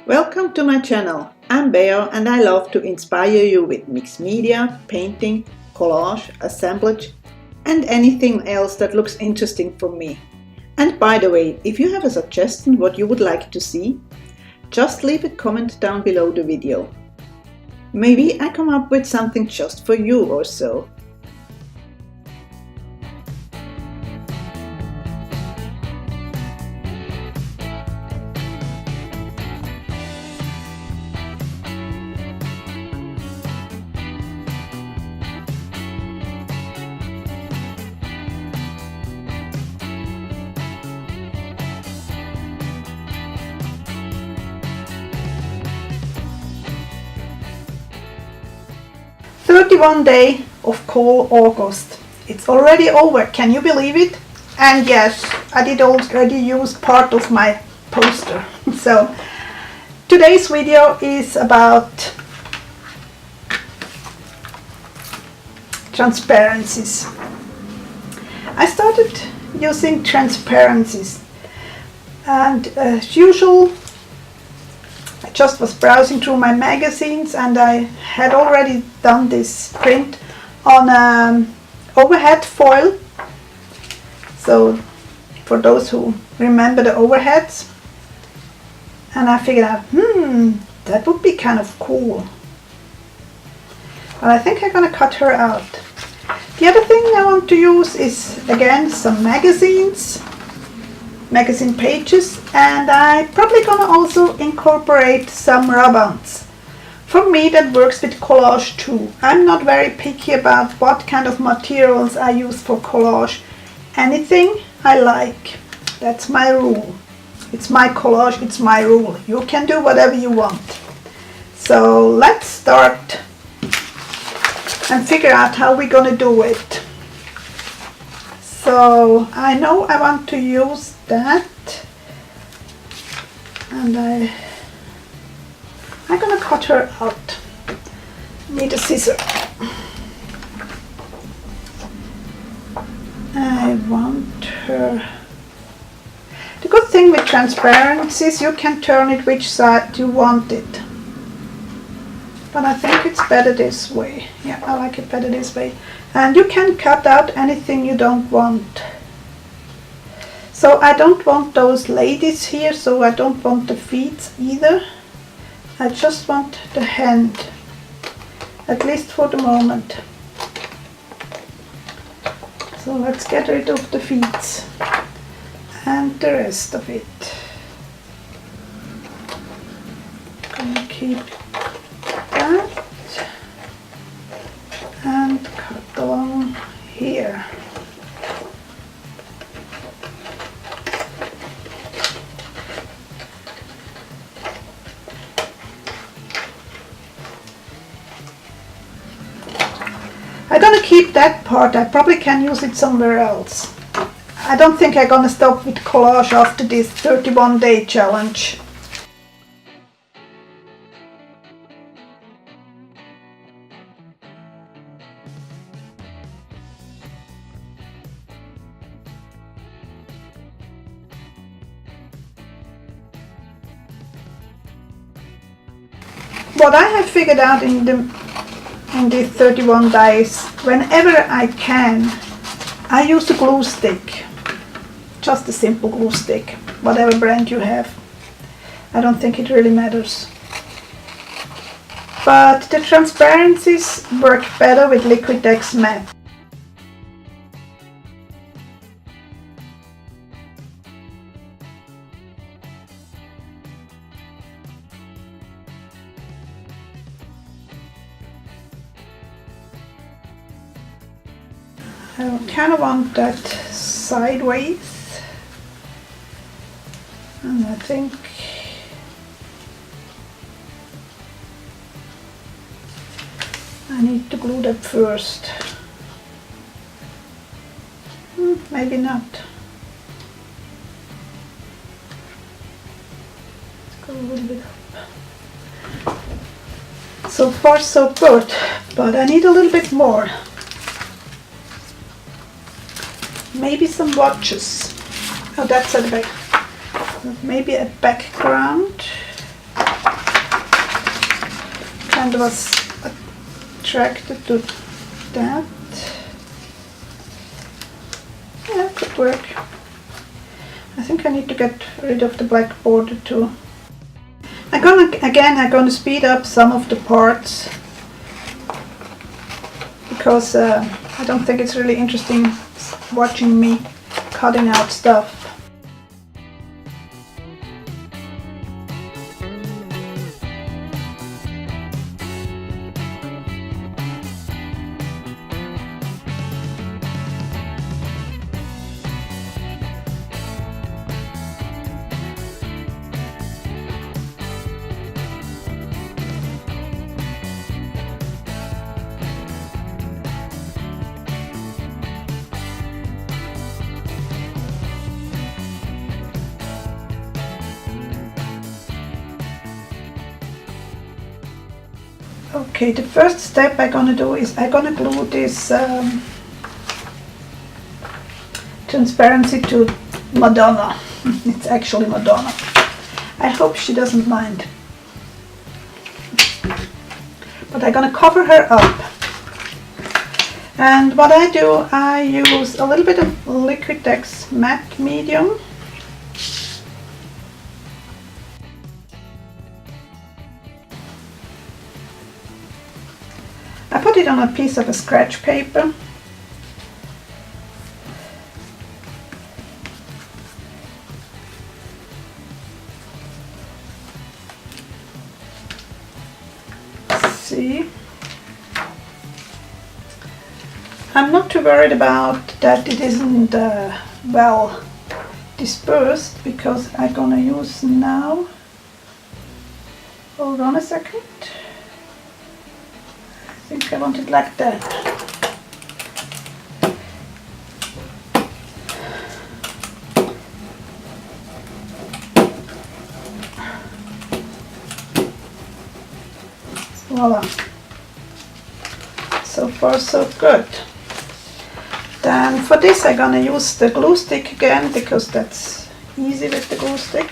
Welcome to my channel. I'm Beo and I love to inspire you with mixed media, painting, collage, assemblage and anything else that looks interesting for me. And by the way, if you have a suggestion what you would like to see, just leave a comment down below the video. Maybe I come up with something just for you or so. "31 day of cool August. It's already over, can you believe it? And yes, I did already use part of my poster. So today's video is about transparencies. I started using transparencies and as usual I just was browsing through my magazines and I had already done this print on overhead foil. So for those who remember the overheads, and I figured out, that would be kind of cool. But I think I'm gonna cut her out. The other thing I want to use is again some magazine pages, and I probably gonna also incorporate some rub-ons. For me that works with collage too. I'm not very picky about what kind of materials I use for collage. Anything I like. That's my rule. It's my collage, it's my rule. You can do whatever you want. So let's start and figure out how we're gonna do it. So I know I want to use that, and I'm gonna cut her out. Need a scissor. I want her. The good thing with transparency is you can turn it which side you want it. But I think it's better this way. Yeah, I like it better this way. And you can cut out anything you don't want. So I don't want those ladies here, so I don't want the feet either. I just want the hand, at least for the moment. So let's get rid of the feet and the rest of it. Gonna keep that and cut along here. I'm gonna keep that part. I probably can use it somewhere else. I don't think I'm gonna stop with collage after this 31 day challenge. What I have figured out in these 31 days, whenever I can, I use a glue stick. Just a simple glue stick, whatever brand you have. I don't think it really matters. But the transparencies work better with Liquitex matte. I kind of want that sideways, and I think I need to glue that first. Maybe not. Let's go a little bit up. So far so good, but I need a little bit more. Maybe some watches. Oh, that's at the back. Maybe a background. and was attracted to that. Yeah, could work. I think I need to get rid of the black border too. I'm gonna speed up some of the parts because I don't think it's really interesting watching me cutting out stuff. Okay, the first step I'm gonna do is I'm gonna glue this transparency to Madonna. It's actually Madonna. I hope she doesn't mind. But I'm gonna cover her up. And what I do, I use a little bit of Liquitex matte medium. I put it on a piece of a scratch paper. See? I'm not too worried about that it isn't well dispersed because I'm gonna use now. Hold on a second. I think I want it like that. Voila. So far so good. Then for this I'm gonna use the glue stick again because that's easy with the glue stick.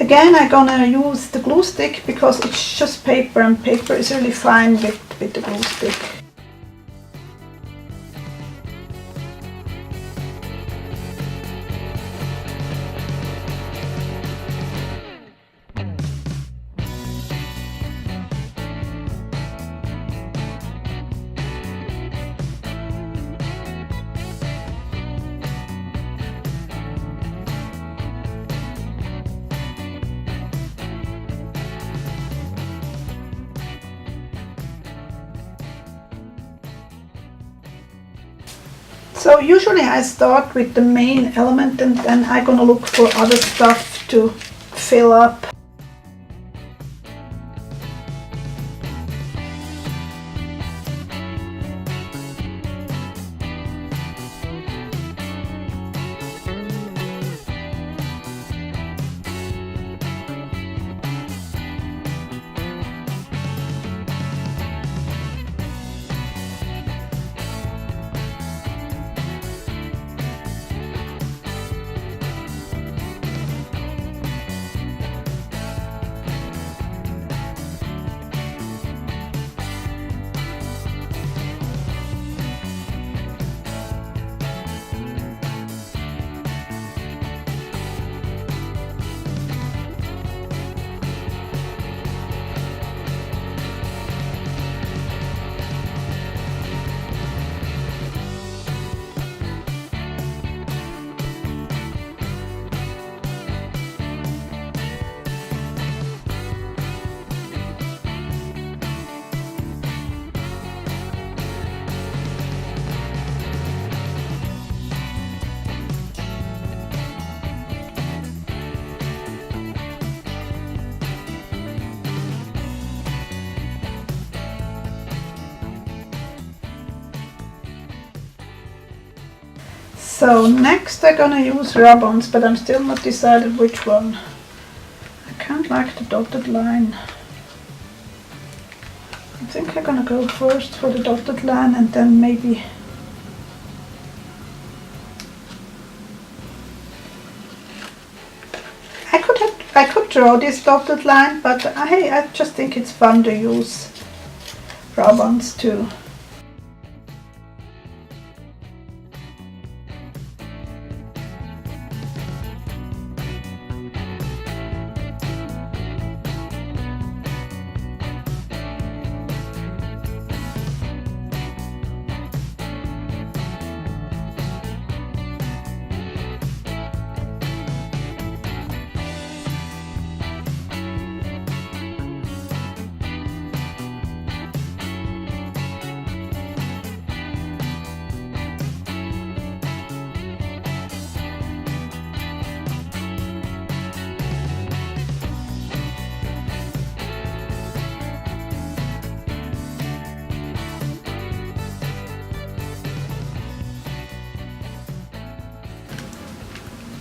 Again, I'm gonna use the glue stick because it's just paper and paper is really fine with the glue stick. So usually I start with the main element and then I'm gonna look for other stuff to fill up. So next I'm gonna use rub-ons, but I'm still not decided which one. I can't like the dotted line. I think I'm gonna go first for the dotted line and then maybe I could draw this dotted line, but I just think it's fun to use rub-ons too.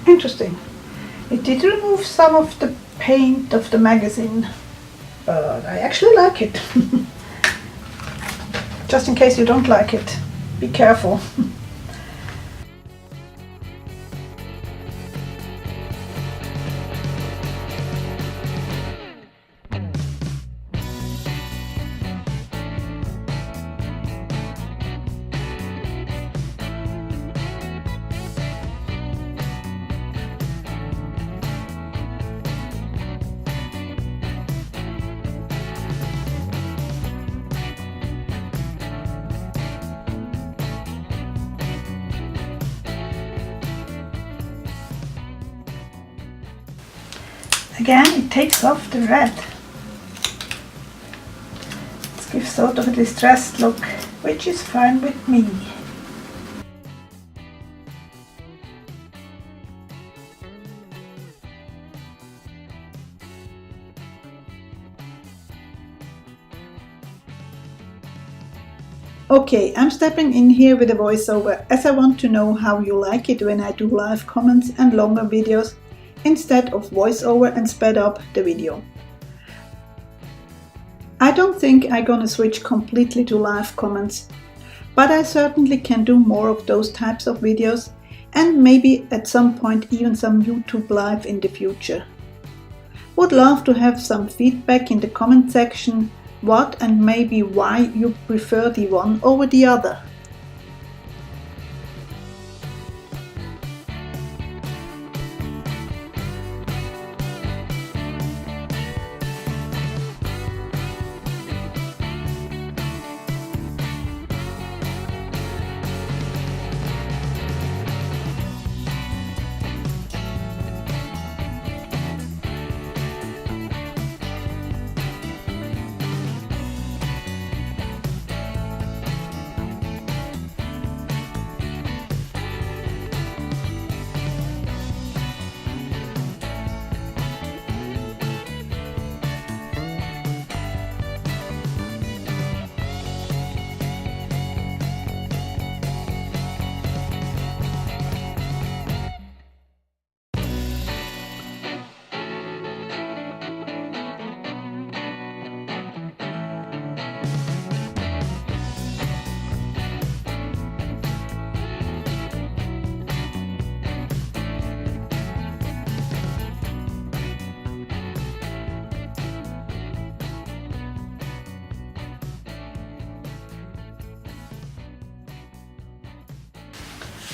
Interesting. It did remove some of the paint of the magazine, but I actually like it. Just in case you don't like it, be careful. Again, it takes off the red. It gives sort of a distressed look, which is fine with me. Okay, I'm stepping in here with a voiceover as I want to know how you like it when I do live comments and longer videos instead of voiceover and sped up the video. I don't think I'm gonna switch completely to live comments, but I certainly can do more of those types of videos and maybe at some point even some YouTube live in the future. Would love to have some feedback in the comment section what and maybe why you prefer the one over the other.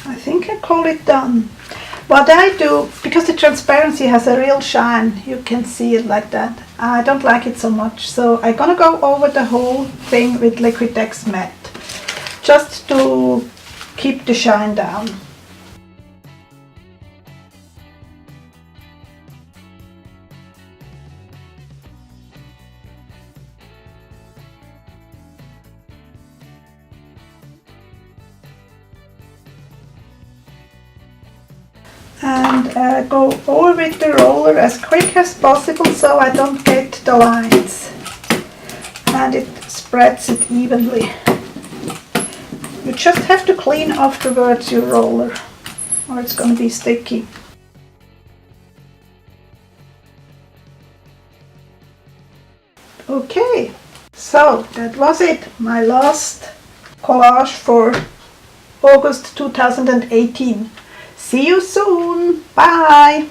I think I call it done. What I do, because the transparency has a real shine, you can see it like that. I don't like it so much, so I'm gonna go over the whole thing with Liquitex matte, just to keep the shine down. And go over with the roller as quick as possible so I don't get the lines, and it spreads it evenly. You just have to clean afterwards your roller. or it's going to be sticky. Okay, so that was it, my last collage for August 2018. See you soon, bye!